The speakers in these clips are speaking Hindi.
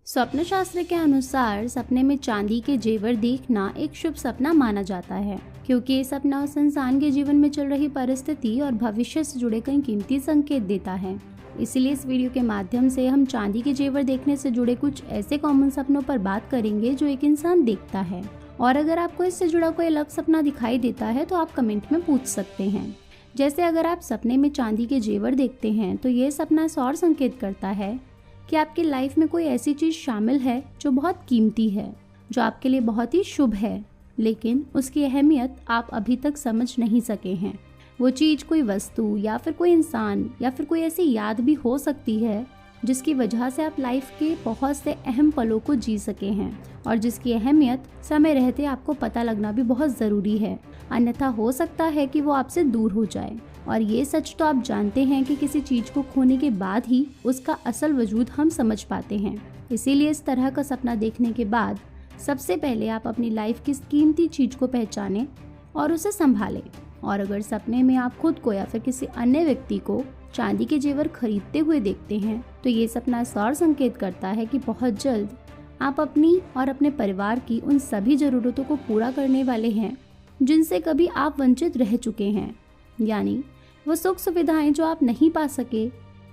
स्वप्न शास्त्र के अनुसार सपने में चांदी के जेवर देखना एक शुभ सपना माना जाता है, क्योंकि ये सपना उस इंसान के जीवन में चल रही परिस्थिति और भविष्य से जुड़े कई कीमती संकेत देता है। इसीलिए इस वीडियो के माध्यम से हम चांदी के जेवर देखने से जुड़े कुछ ऐसे कॉमन सपनों पर बात करेंगे जो एक इंसान देखता है। और अगर आपको इससे जुड़ा कोई अलग सपना दिखाई देता है तो आप कमेंट में पूछ सकते हैं। जैसे अगर आप सपने में चांदी के जेवर देखते हैं तो ये सपना इस और संकेत करता है कि आपकी लाइफ में कोई ऐसी चीज़ शामिल है जो बहुत कीमती है, जो आपके लिए बहुत ही शुभ है, लेकिन उसकी अहमियत आप अभी तक समझ नहीं सके हैं। वो चीज़ कोई वस्तु या फिर कोई इंसान या फिर कोई ऐसी याद भी हो सकती है जिसकी वजह से आप लाइफ के बहुत से अहम पलों को जी सके हैं और जिसकी अहमियत समय रहते आपको पता लगना भी बहुत ज़रूरी है, अन्यथा हो सकता है कि वो आपसे दूर हो जाए। और ये सच तो आप जानते हैं कि किसी चीज़ को खोने के बाद ही उसका असल वजूद हम समझ पाते हैं। इसीलिए इस तरह का सपना देखने के बाद सबसे पहले आप अपनी लाइफ की कीमती चीज़ को पहचानें और उसे संभालें। और अगर सपने में आप खुद को या फिर किसी अन्य व्यक्ति को चांदी के जेवर खरीदते हुए देखते हैं तो ये सपना इस और संकेत करता है कि बहुत जल्द आप अपनी और अपने परिवार की उन सभी ज़रूरतों को पूरा करने वाले हैं जिनसे कभी आप वंचित रह चुके हैं, यानी वो सुख सुविधाएं जो आप नहीं पा सके।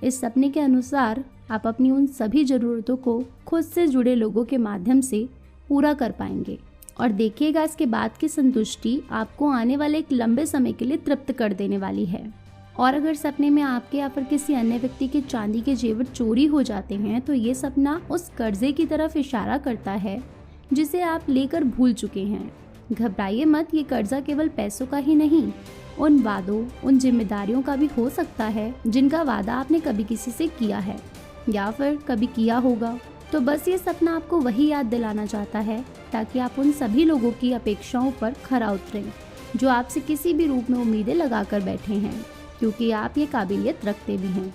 इस सपने के अनुसार आप अपनी उन सभी ज़रूरतों को खुद से जुड़े लोगों के माध्यम से पूरा कर पाएंगे और देखिएगा इसके बाद की संतुष्टि आपको आने वाले एक लंबे समय के लिए तृप्त कर देने वाली है। और अगर सपने में आपके या फिर किसी अन्य व्यक्ति के चांदी के जेवर चोरी हो जाते हैं तो ये सपना उस कर्जे की तरफ इशारा करता है जिसे आप लेकर भूल चुके हैं। घबराइए मत, ये कर्जा केवल पैसों का ही नहीं, उन वादों, उन जिम्मेदारियों का भी हो सकता है जिनका वादा आपने कभी किसी से किया है या फिर कभी किया होगा। तो बस ये सपना आपको वही याद दिलाना चाहता है ताकि आप उन सभी लोगों की अपेक्षाओं पर खरा उतरें जो आपसे किसी भी रूप में उम्मीदें लगाकर बैठे हैं, क्योंकि आप ये काबिलियत रखते भी हैं।